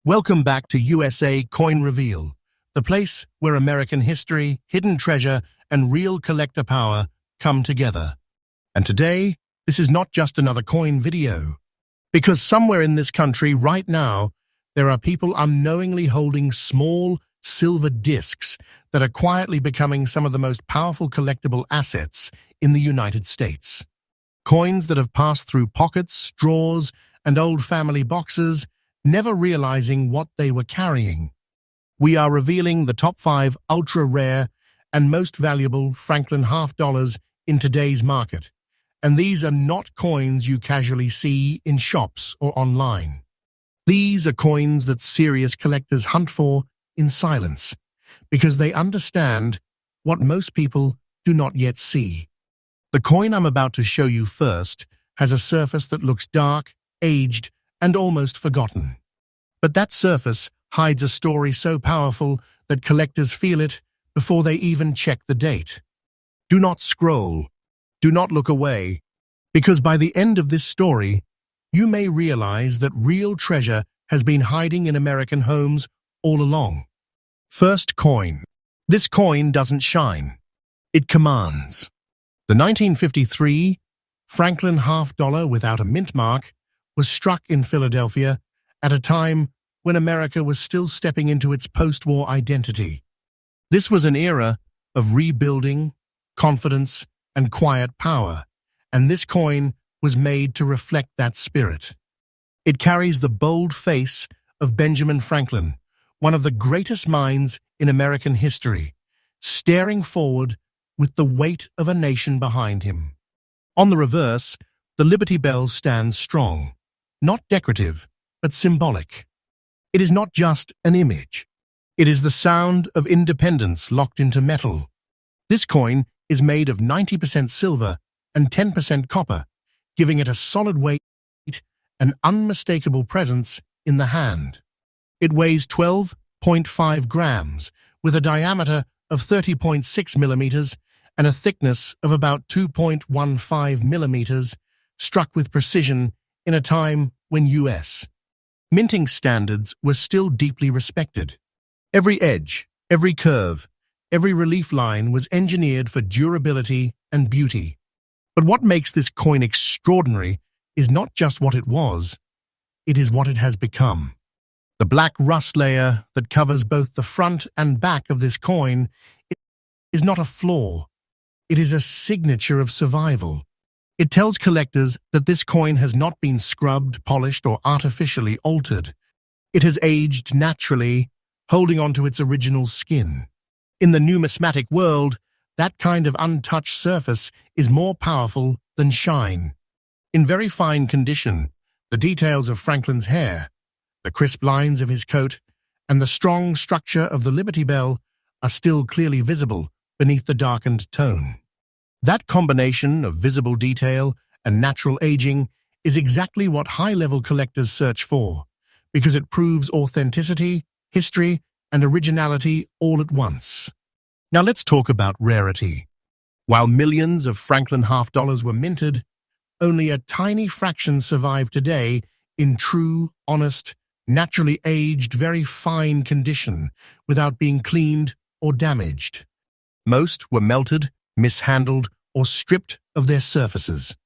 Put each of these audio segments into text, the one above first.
Welcome back to USA Coin Reveal, the place where American history, hidden treasure, and real collector power come together. And today, this is not just another coin video. Because somewhere in this country right now, there are people unknowingly holding small silver discs that are quietly becoming some of the most powerful collectible assets in the United States. Coins that have passed through pockets, drawers, and old family boxes, never realizing what they were carrying. We are revealing the top 5 ultra-rare and most valuable Franklin half dollars in today's market. And these are not coins you casually see in shops or online. These are coins that serious collectors hunt for in silence, because they understand what most people do not yet see. The coin I'm about to show you first has a surface that looks dark, aged, and almost forgotten. But that surface hides a story so powerful that collectors feel it before they even check the date. Do not scroll. Do not look away, because by the end of this story, you may realize that real treasure has been hiding in American homes all along. First coin. This coin doesn't shine. It commands. The 1953 Franklin half dollar without a mint mark was struck in Philadelphia at a time when America was still stepping into its post-war identity. This was an era of rebuilding, confidence, and quiet power, and this coin was made to reflect that spirit. It carries the bold face of Benjamin Franklin, one of the greatest minds in American history, staring forward with the weight of a nation behind him. On the reverse, the Liberty Bell stands strong, not decorative, but symbolic. It is not just an image. It is the sound of independence locked into metal. This coin is made of 90% silver and 10% copper, giving it a solid weight and unmistakable presence in the hand. It weighs 12.5 grams, with a diameter of 30.6 millimeters and a thickness of about 2.15 millimeters, struck with precision in a time when U.S. minting standards were still deeply respected. Every edge, every curve, every relief line was engineered for durability and beauty. But what makes this coin extraordinary is not just what it was, it is what it has become. The black rust layer that covers both the front and back of this coin is not a flaw. It is a signature of survival. It tells collectors that this coin has not been scrubbed, polished, or artificially altered. It has aged naturally, holding onto its original skin. In the numismatic world, that kind of untouched surface is more powerful than shine. In very fine condition, the details of Franklin's hair, the crisp lines of his coat, and the strong structure of the Liberty Bell are still clearly visible beneath the darkened tone. That combination of visible detail and natural aging is exactly what high-level collectors search for, because it proves authenticity, history, and originality all at once. Now let's talk about rarity. While millions of Franklin half dollars were minted, only a tiny fraction survive today in true, honest, naturally aged, very fine condition without being cleaned or damaged. Most were melted, mishandled, or stripped of their surfaces.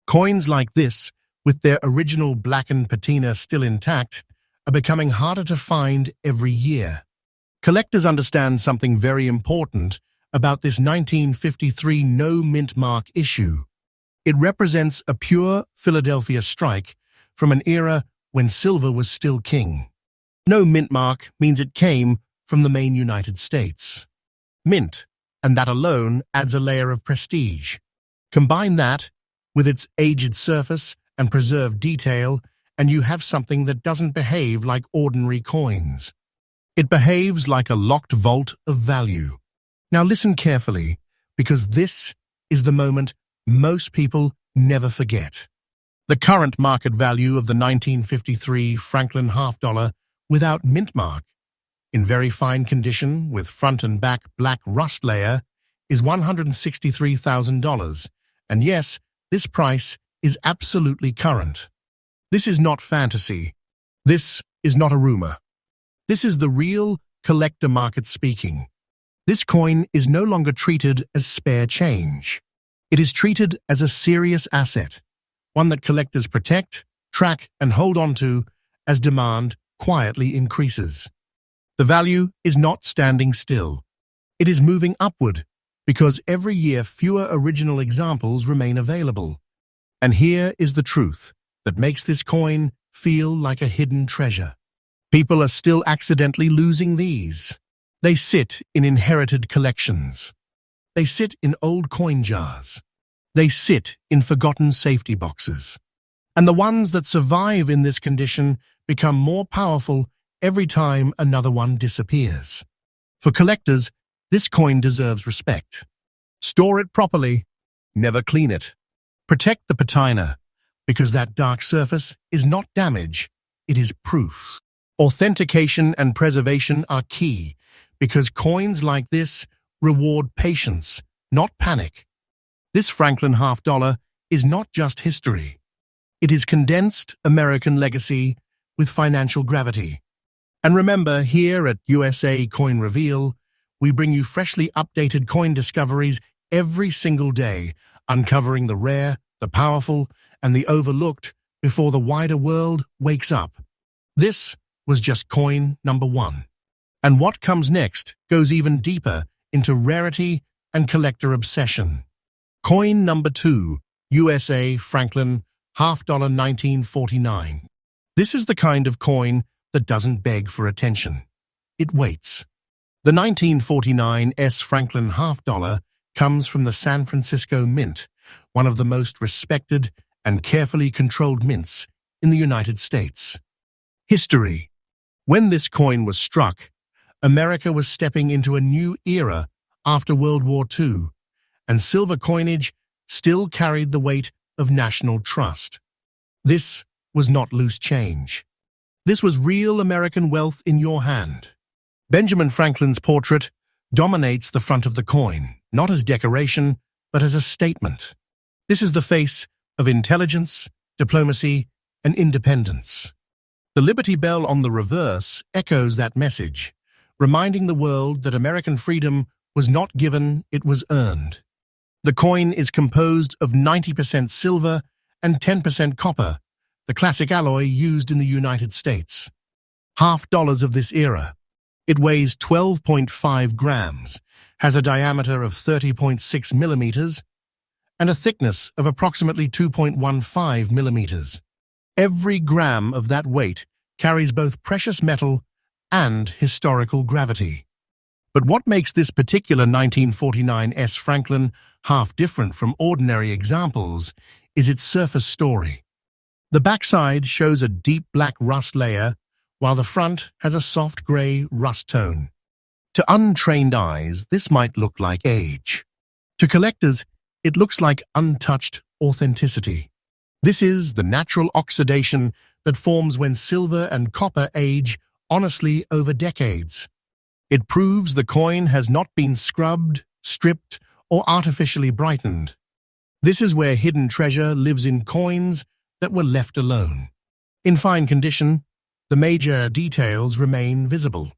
Coins like this, with their original blackened patina still intact, are becoming harder to find every year. Collectors understand something very important about this 1953 no-mint-mark issue. It represents a pure Philadelphia strike from an era when silver was still king. No mint mark means it came from the main United States. Mint, and that alone adds a layer of prestige. Combine that with its aged surface and preserved detail, and you have something that doesn't behave like ordinary coins. It behaves like a locked vault of value. Now listen carefully, because this is the moment most people never forget. The current market value of the 1953 Franklin half dollar without mint mark, in very fine condition with front and back black rust layer, is $163,000. And yes, this price is absolutely current. This is not fantasy. This is not a rumor. This is the real collector market speaking. This coin is no longer treated as spare change. It is treated as a serious asset, one that collectors protect, track, and hold on to as demand quietly increases. The value is not standing still. It is moving upward because every year fewer original examples remain available. And here is the truth that makes this coin feel like a hidden treasure. People are still accidentally losing these. They sit in inherited collections. They sit in old coin jars. They sit in forgotten safety boxes. And the ones that survive in this condition become more powerful every time another one disappears. For collectors, this coin deserves respect. Store it properly. Never clean it. Protect the patina, because that dark surface is not damage, it is proof. Authentication and preservation are key, because coins like this reward patience, not panic. This Franklin half-dollar is not just history. It is condensed American legacy with financial gravity. And remember, here at USA Coin Reveal, we bring you freshly updated coin discoveries every single day, uncovering the rare, the powerful, and the overlooked before the wider world wakes up. This was just coin number 1. And what comes next goes even deeper into rarity and collector obsession. Coin number 2, USA Franklin half-dollar 1949. This is the kind of coin that doesn't beg for attention. It waits. The 1949 S. Franklin half-dollar comes from the San Francisco Mint, one of the most respected and carefully controlled mints in the United States. History. When this coin was struck, America was stepping into a new era after World War II, and silver coinage still carried the weight of national trust. This was not loose change. This was real American wealth in your hand. Benjamin Franklin's portrait dominates the front of the coin, not as decoration, but as a statement. This is the face of intelligence, diplomacy, and independence. The Liberty Bell on the reverse echoes that message, reminding the world that American freedom was not given, it was earned. The coin is composed of 90% silver and 10% copper, the classic alloy used in the United States. Half-dollars of this era. It weighs 12.5 grams, has a diameter of 30.6 millimeters, and a thickness of approximately 2.15 millimeters. Every gram of that weight carries both precious metal and historical gravity. But what makes this particular 1949 S. Franklin half different from ordinary examples is its surface story. The backside shows a deep black rust layer, while the front has a soft gray rust tone. To untrained eyes, this might look like age. To collectors, it looks like untouched authenticity. This is the natural oxidation that forms when silver and copper age honestly over decades. It proves the coin has not been scrubbed, stripped, or artificially brightened. This is where hidden treasure lives in coins that were left alone. In fine condition, the major details remain visible.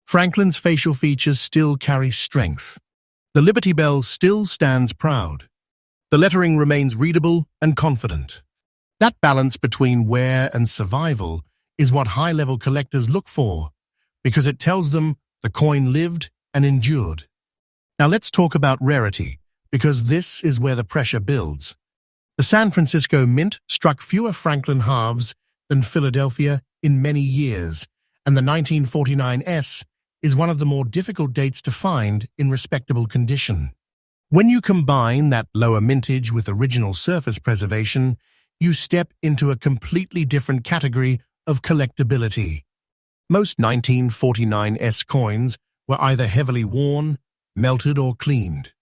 Franklin's facial features still carry strength. The Liberty Bell still stands proud. The lettering remains readable and confident. That balance between wear and survival is what high-level collectors look for, because it tells them the coin lived and endured. Now let's talk about rarity, because this is where the pressure builds. The San Francisco Mint struck fewer Franklin halves than Philadelphia in many years, and the 1949 S is one of the more difficult dates to find in respectable condition. When you combine that lower mintage with original surface preservation, you step into a completely different category of collectability. Most 1949 S coins were either heavily worn, melted, or cleaned.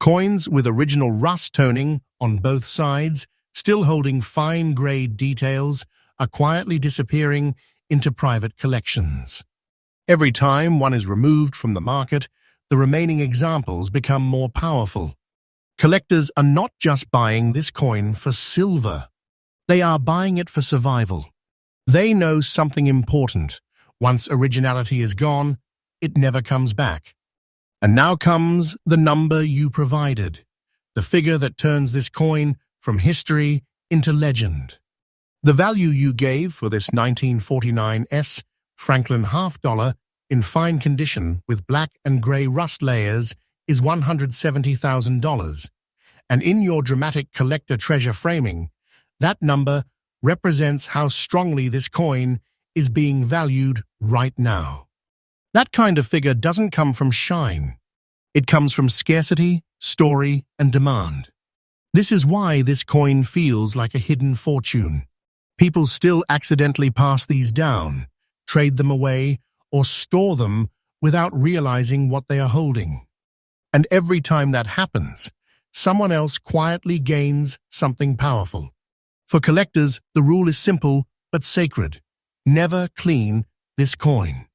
Coins with original rust toning on both sides, still holding fine-grained details, are quietly disappearing into private collections. Every time one is removed from the market, the remaining examples become more powerful. Collectors are not just buying this coin for silver. They are buying it for survival. They know something important. Once originality is gone, it never comes back. And now comes the number you provided, the figure that turns this coin from history into legend. The value you gave for this 1949 Franklin half-dollar in fine condition with black and grey rust layers is $170,000. And in your dramatic collector treasure framing, that number represents how strongly this coin is being valued right now. That kind of figure doesn't come from shine. It comes from scarcity, story, and demand. This is why this coin feels like a hidden fortune. People still accidentally pass these down, trade them away, or store them without realizing what they are holding. And every time that happens, someone else quietly gains something powerful. For collectors, the rule is simple but sacred. Never clean this coin.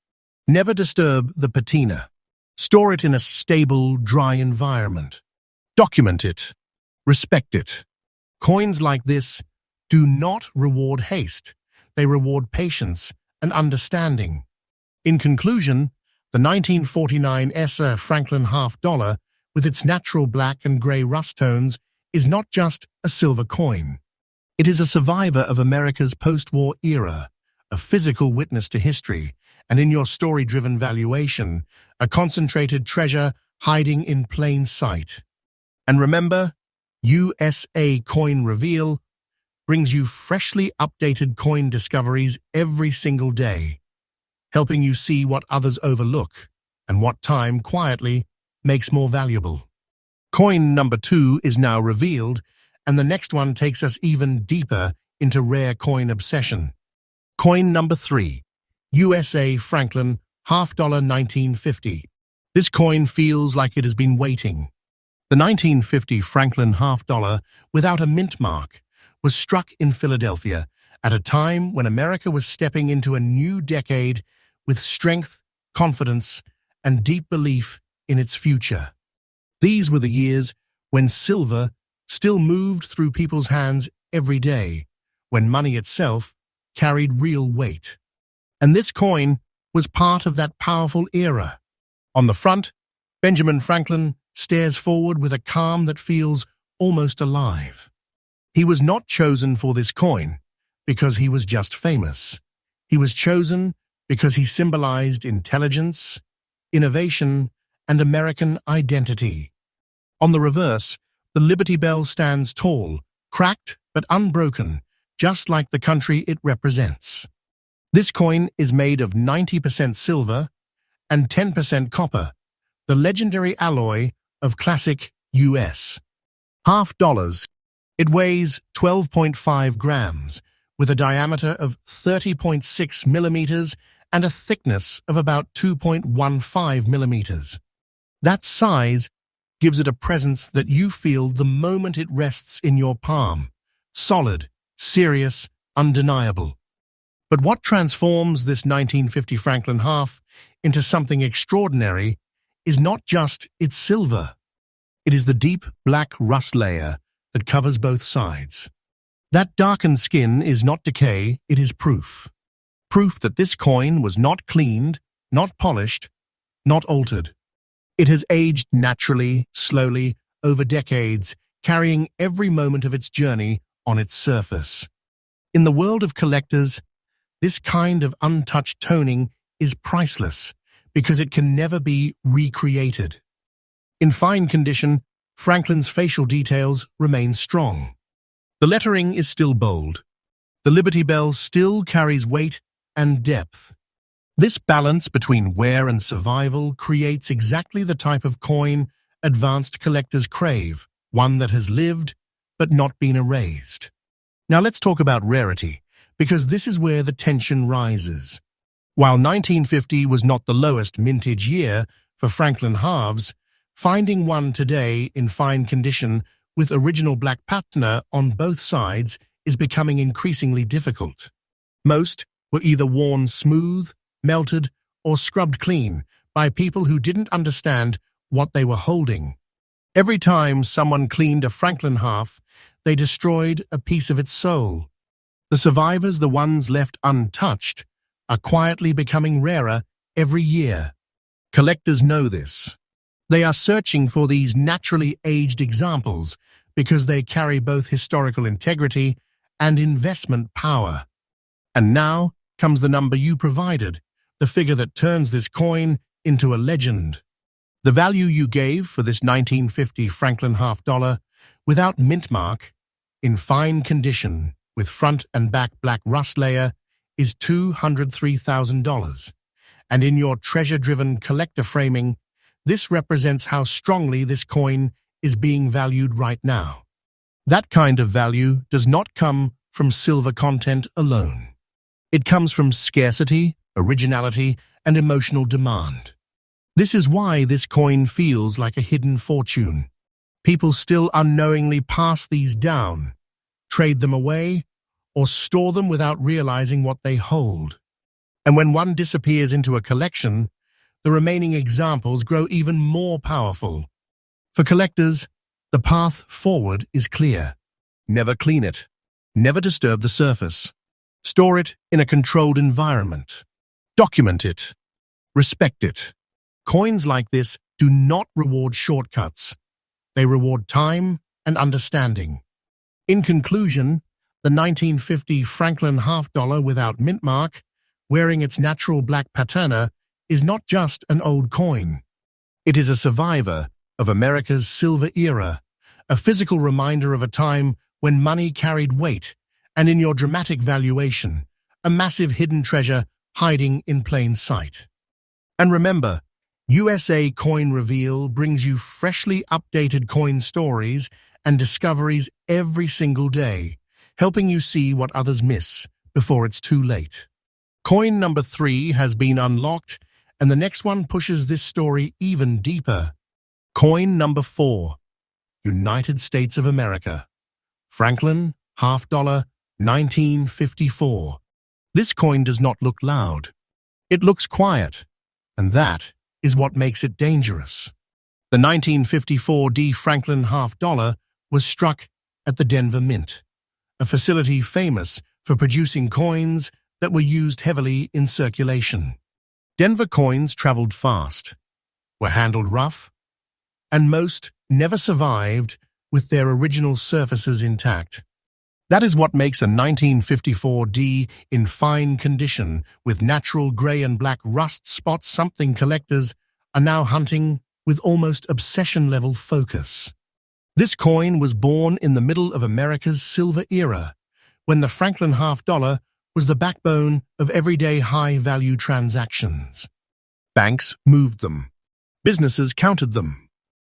Never disturb the patina. Store it in a stable, dry environment. Document it. Respect it. Coins like this do not reward haste. They reward patience and understanding. In conclusion, the 1949 Franklin half-dollar, with its natural black and grey rust tones, is not just a silver coin. It is a survivor of America's post-war era, a physical witness to history, and in your story-driven valuation, a concentrated treasure hiding in plain sight. And remember, USA Coin Reveal brings you freshly updated coin discoveries every single day, helping you see what others overlook and what time quietly makes more valuable. Coin number 2 is now revealed, and the next one takes us even deeper into rare coin obsession. Coin number 3, USA Franklin half-dollar 1950. This coin feels like it has been waiting. The 1950 Franklin half-dollar, without a mint mark, was struck in Philadelphia at a time when America was stepping into a new decade with strength, confidence, and deep belief in its future. These were the years when silver still moved through people's hands every day, when money itself carried real weight. And this coin was part of that powerful era. On the front, Benjamin Franklin stares forward with a calm that feels almost alive. He was not chosen for this coin because he was just famous. He was chosen because he symbolized intelligence, innovation, and American identity. On the reverse, the Liberty Bell stands tall, cracked but unbroken, just like the country it represents. This coin is made of 90% silver and 10% copper, the legendary alloy of classic US half-dollars. It weighs 12.5 grams, with a diameter of 30.6 millimeters and a thickness of about 2.15 millimeters. That size gives it a presence that you feel the moment it rests in your palm. Solid, serious, undeniable. But what transforms this 1950 Franklin half into something extraordinary is not just its silver. It is the deep black rust layer that covers both sides. That darkened skin is not decay, it is proof. Proof that this coin was not cleaned, not polished, not altered. It has aged naturally, slowly, over decades, carrying every moment of its journey on its surface. In the world of collectors, this kind of untouched toning is priceless because it can never be recreated. In fine condition, Franklin's facial details remain strong. The lettering is still bold. The Liberty Bell still carries weight and depth. This balance between wear and survival creates exactly the type of coin advanced collectors crave, one that has lived but not been erased. Now let's talk about rarity, because this is where the tension rises. While 1950 was not the lowest mintage year for Franklin halves, finding one today in fine condition with original black patina on both sides is becoming increasingly difficult. Most were either worn smooth, melted, or scrubbed clean by people who didn't understand what they were holding. Every time someone cleaned a Franklin half, they destroyed a piece of its soul. The survivors, the ones left untouched, are quietly becoming rarer every year. Collectors know this. They are searching for these naturally aged examples because they carry both historical integrity and investment power. And now comes the number you provided, the figure that turns this coin into a legend. The value you gave for this 1950 Franklin half-dollar, without mint mark, in fine condition, with front and back black rust layer, is $203,000. And in your treasure-driven collector framing, this represents how strongly this coin is being valued right now. That kind of value does not come from silver content alone. It comes from scarcity, originality, and emotional demand. This is why this coin feels like a hidden fortune. People still unknowingly pass these down, trade them away, or store them without realizing what they hold. And when one disappears into a collection, the remaining examples grow even more powerful. For collectors, the path forward is clear. Never clean it. Never disturb the surface. Store it in a controlled environment. Document it. Respect it. Coins like this do not reward shortcuts. They reward time and understanding. In conclusion, the 1950 Franklin half-dollar without mint mark, wearing its natural black patina, is not just an old coin. It is a survivor of America's silver era, a physical reminder of a time when money carried weight, and in your dramatic valuation, a massive hidden treasure hiding in plain sight. And remember, USA Coin Reveal brings you freshly updated coin stories and discoveries every single day, helping you see what others miss before it's too late. Coin number 3 has been unlocked, and the next one pushes this story even deeper. Coin number 4, United States of America. Franklin, half-dollar, 1954. This coin does not look loud. It looks quiet, and that is what makes it dangerous. The 1954 D. Franklin half-dollar was struck at the Denver Mint, a facility famous for producing coins that were used heavily in circulation. Denver coins traveled fast, were handled rough, and most never survived with their original surfaces intact. That is what makes a 1954 D in fine condition with natural grey and black rust spots something collectors are now hunting with almost obsession-level focus. This coin was born in the middle of America's silver era, when the Franklin half-dollar was the backbone of everyday high-value transactions. Banks moved them. Businesses counted them.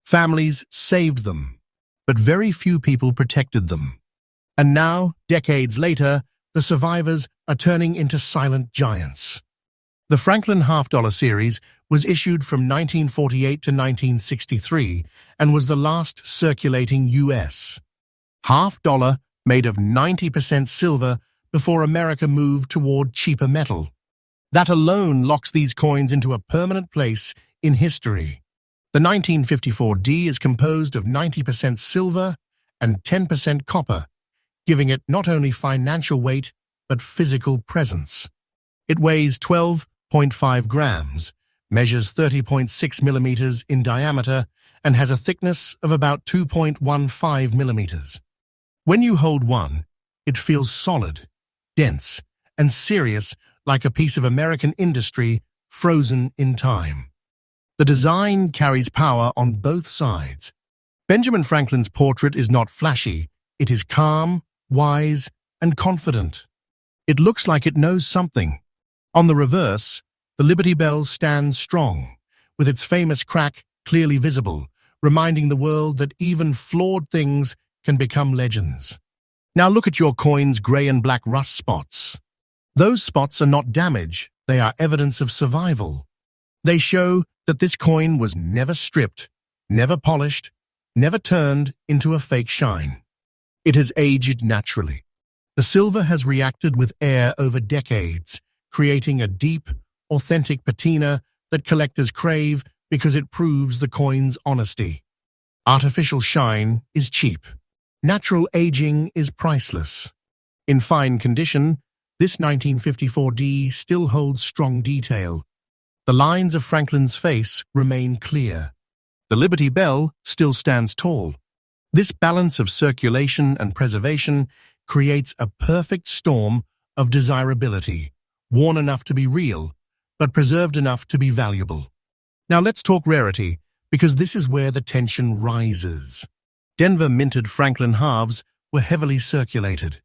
Families saved them. But very few people protected them. And now, decades later, the survivors are turning into silent giants. The Franklin half-dollar series was issued from 1948 to 1963 and was the last circulating U.S. half-dollar made of 90% silver before America moved toward cheaper metal. That alone locks these coins into a permanent place in history. The 1954 D is composed of 90% silver and 10% copper, giving it not only financial weight but physical presence. It weighs 12.5 grams, measures 30.6 millimeters in diameter, and has a thickness of about 2.15 millimeters. When you hold one, it feels solid, dense, and serious, like a piece of American industry frozen in time. The design carries power on both sides. Benjamin Franklin's portrait is not flashy. It is calm, wise, and confident. It looks like it knows something. On the reverse, the Liberty Bell stands strong, with its famous crack clearly visible, reminding the world that even flawed things can become legends. Now look at your coin's grey and black rust spots. Those spots are not damage, they are evidence of survival. They show that this coin was never stripped, never polished, never turned into a fake shine. It has aged naturally. The silver has reacted with air over decades, creating a deep, authentic patina that collectors crave because it proves the coin's honesty. Artificial shine is cheap. Natural aging is priceless. In fine condition, This 1954 D still holds strong detail. The lines of Franklin's face remain clear. The Liberty Bell still stands tall. This balance of circulation and preservation creates a perfect storm of desirability, worn enough to be real, but preserved enough to be valuable. Now let's talk rarity, because this is where the tension rises. Denver minted Franklin halves were heavily circulated.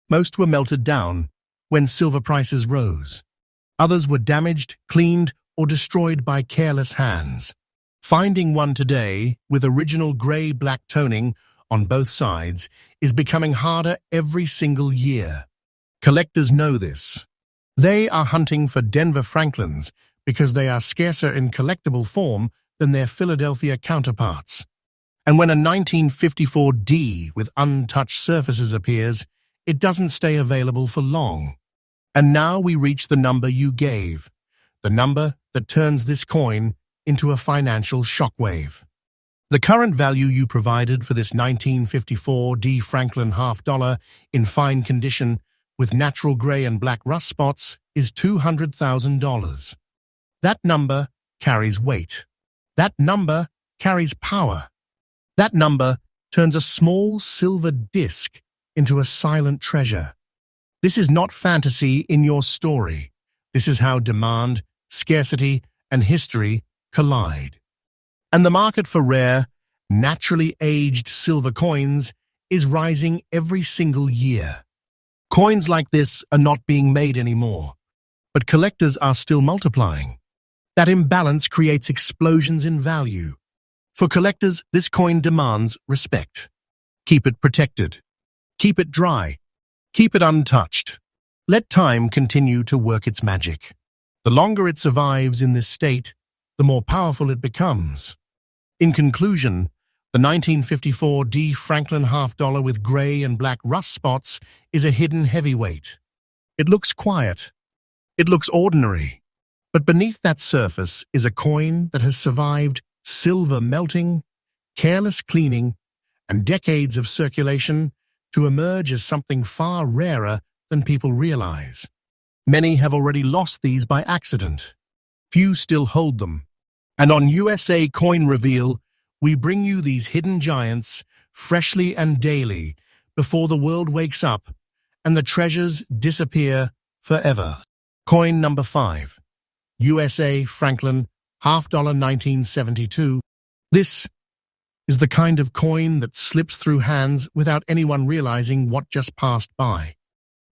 Most were melted down when silver prices rose. Others were damaged, cleaned, or destroyed by careless hands. Finding one today with original gray-black toning on both sides is becoming harder every single year. Collectors know this. They are hunting for Denver Franklins because they are scarcer in collectible form than their Philadelphia counterparts. And when a 1954 D with untouched surfaces appears, it doesn't stay available for long. And now we reach the number you gave, the number that turns this coin into a financial shockwave. The current value you provided for this 1954 D Franklin half-dollar in fine condition with natural gray and black rust spots is $200,000. That number carries weight. That number carries power. That number turns a small silver disc into a silent treasure. This is not fantasy in your story. This is how demand, scarcity, and history collide. And the market for rare, naturally aged silver coins is rising every single year. Coins like this are not being made anymore, but collectors are still multiplying. That imbalance creates explosions in value. For collectors, this coin demands respect. Keep it protected. Keep it dry. Keep it untouched. Let time continue to work its magic. The longer it survives in this state, the more powerful it becomes. In conclusion, the 1954 D Franklin half-dollar with gray and black rust spots is a hidden heavyweight. It looks quiet. It looks ordinary. But beneath that surface is a coin that has survived silver melting, careless cleaning, and decades of circulation to emerge as something far rarer than people realize. Many have already lost these by accident. Few still hold them. And on USA Coin Reveal, we bring you these hidden giants freshly and daily before the world wakes up and the treasures disappear forever. Coin number 5. USA Franklin half-dollar 1972. This is the kind of coin that slips through hands without anyone realizing what just passed by.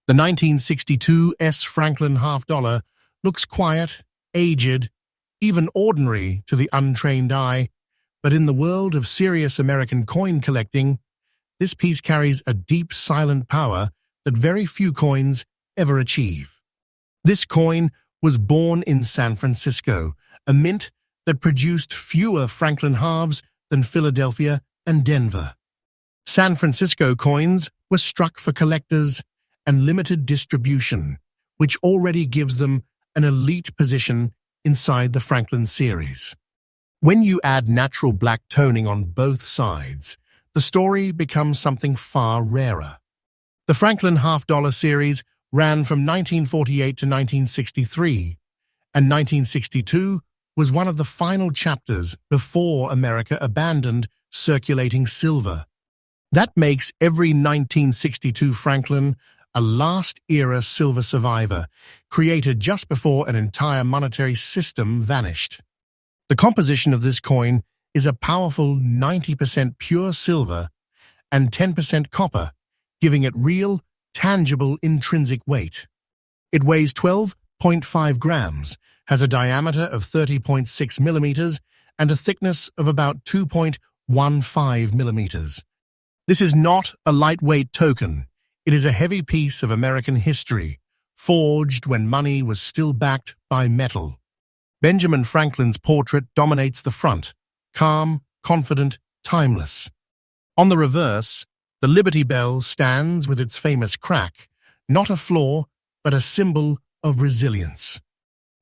The 1962 S Franklin half-dollar looks quiet, aged, even ordinary to the untrained eye, but in the world of serious American coin collecting, this piece carries a deep, silent power that very few coins ever achieve. This coin was born in San Francisco, a mint that produced fewer Franklin halves than Philadelphia and Denver. San Francisco coins were struck for collectors and limited distribution, which already gives them an elite position inside the Franklin series. When you add natural black toning on both sides, the story becomes something far rarer. The Franklin half-dollar series ran from 1948 to 1963, and 1962 was one of the final chapters before America abandoned circulating silver. That makes every 1962 Franklin a last-era silver survivor, created just before an entire monetary system vanished. The composition of this coin is a powerful 90% pure silver and 10% copper, giving it real, tangible intrinsic weight. It weighs 12.5 grams, has a diameter of 30.6 millimeters, and a thickness of about 2.15 millimeters. This is not a lightweight token. It is a heavy piece of American history, forged when money was still backed by metal. Benjamin Franklin's portrait dominates the front, calm, confident, timeless. On the reverse, the Liberty Bell stands with its famous crack, not a flaw, but a symbol of resilience.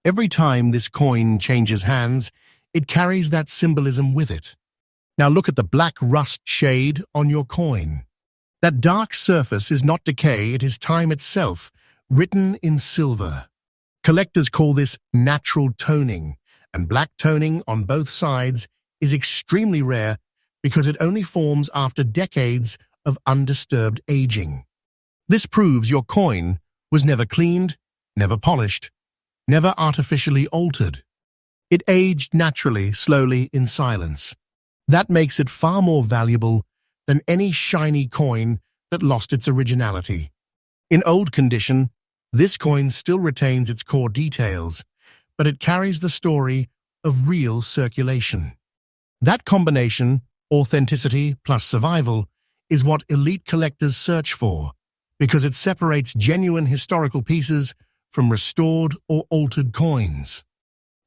Every time this coin changes hands, it carries that symbolism with it. Now look at the black rust shade on your coin. That dark surface is not decay, it is time itself, written in silver. Collectors call this natural toning, and black toning on both sides is extremely rare because it only forms after decades of undisturbed aging. This proves your coin was never cleaned, never polished, never artificially altered. It aged naturally, slowly, in silence. That makes it far more valuable than any shiny coin that lost its originality. In old condition, this coin still retains its core details, but it carries the story of real circulation. That combination, authenticity plus survival, is what elite collectors search for, because it separates genuine historical pieces from restored or altered coins.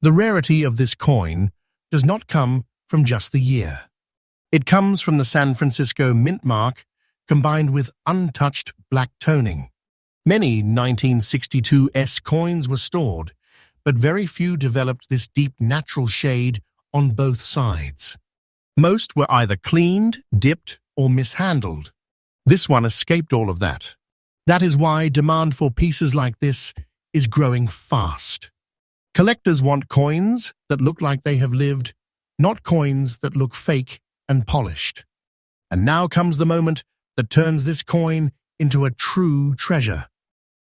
The rarity of this coin does not come from just the year. It comes from the San Francisco mint mark combined with untouched black toning. Many 1962 coins were stored, but very few developed this deep natural shade on both sides. Most were either cleaned, dipped, or mishandled. This one escaped all of that. That is why demand for pieces like this is growing fast. Collectors want coins that look like they have lived, not coins that look fake and polished. And now comes the moment that turns this coin into a true treasure.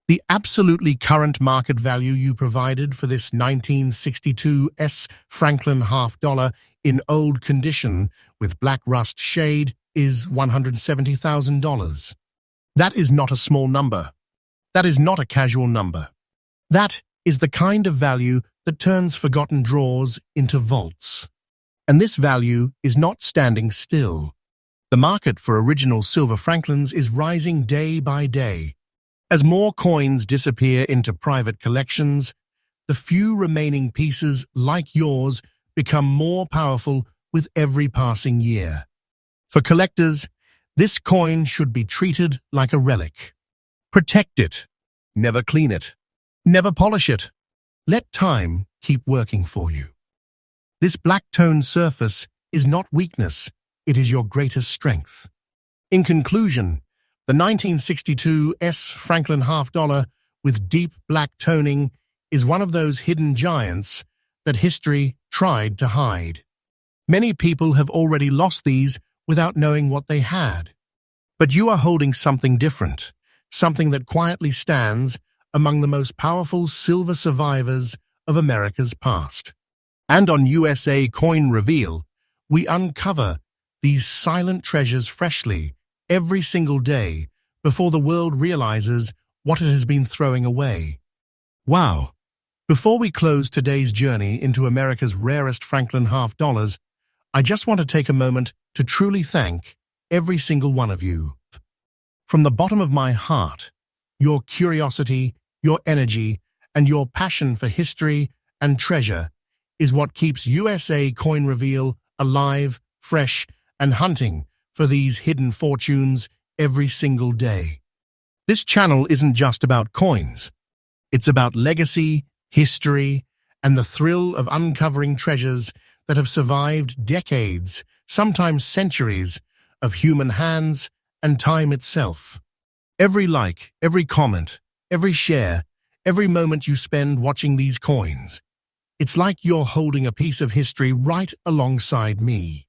The absolutely current market value you provided for this 1962 Franklin half-dollar in old condition with black rust shade is $170,000. That is not a small number. That is not a casual number. That is the kind of value that turns forgotten drawers into vaults. And this value is not standing still. The market for original silver Franklins is rising day by day. As more coins disappear into private collections, the few remaining pieces like yours become more powerful with every passing year. For collectors, this coin should be treated like a relic. Protect it. Never clean it. Never polish it. Let time keep working for you. This black-toned surface is not weakness, it is your greatest strength. In conclusion, the 1962 Franklin half-dollar with deep black toning is one of those hidden giants that history tried to hide. Many people have already lost these without knowing what they had. But you are holding something different, something that quietly stands among the most powerful silver survivors of America's past. And on USA Coin Reveal, we uncover these silent treasures freshly every single day before the world realizes what it has been throwing away. Wow! Before we close today's journey into America's rarest Franklin half-dollars, I just want to take a moment to truly thank every single one of you. From the bottom of my heart, your curiosity, your energy, and your passion for history and treasure is what keeps USA Coin Reveal alive, fresh, and hunting for these hidden fortunes every single day. This channel isn't just about coins. It's about legacy, history, and the thrill of uncovering treasures that have survived decades, sometimes centuries, of human hands and time itself. Every like, every comment, every share, every moment you spend watching these coins, it's like you're holding a piece of history right alongside me.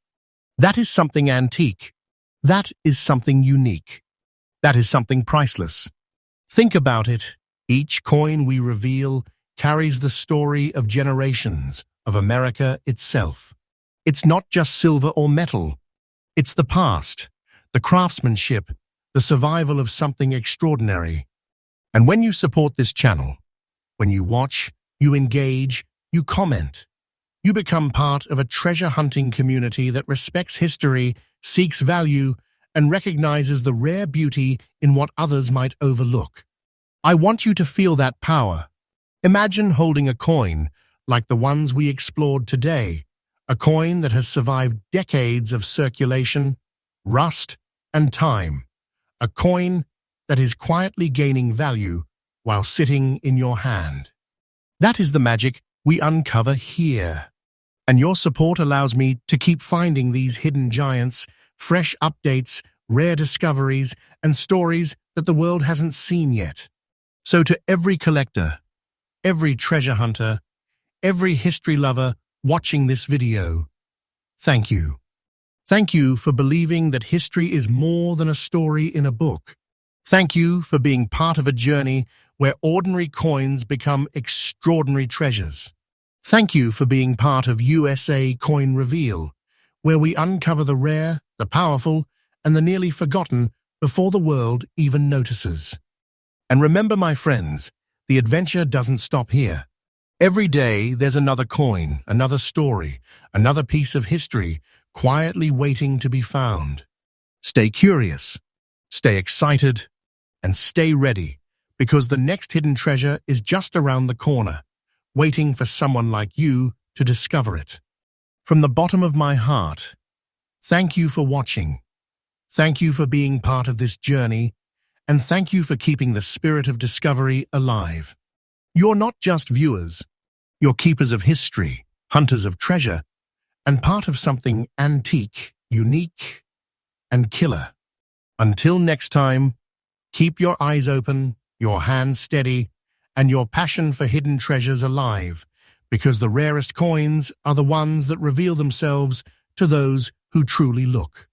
That is something antique. That is something unique. That is something priceless. Think about it. Each coin we reveal carries the story of generations of America itself. It's not just silver or metal. It's the past, the craftsmanship, the survival of something extraordinary. And when you support this channel, when you watch, you engage, you comment, you become part of a treasure-hunting community that respects history, seeks value, and recognizes the rare beauty in what others might overlook. I want you to feel that power. Imagine holding a coin like the ones we explored today, a coin that has survived decades of circulation, rust, and time, a coin that is quietly gaining value while sitting in your hand. That is the magic we uncover here. And your support allows me to keep finding these hidden giants, fresh updates, rare discoveries, and stories that the world hasn't seen yet. So to every collector, every treasure hunter, every history lover watching this video, thank you. Thank you for believing that history is more than a story in a book. Thank you for being part of a journey where ordinary coins become extraordinary treasures. Thank you for being part of USA Coin Reveal, where we uncover the rare, the powerful, and the nearly forgotten before the world even notices. And remember, my friends, the adventure doesn't stop here. Every day there's another coin, another story, another piece of history quietly waiting to be found. Stay curious, stay excited, and stay ready, because the next hidden treasure is just around the corner, waiting for someone like you to discover it. From the bottom of my heart, thank you for watching. Thank you for being part of this journey, and thank you for keeping the spirit of discovery alive. You're not just viewers, you're keepers of history, hunters of treasure, and part of something antique, unique, and killer. Until next time, keep your eyes open, your hands steady, and your passion for hidden treasures alive, because the rarest coins are the ones that reveal themselves to those who truly look.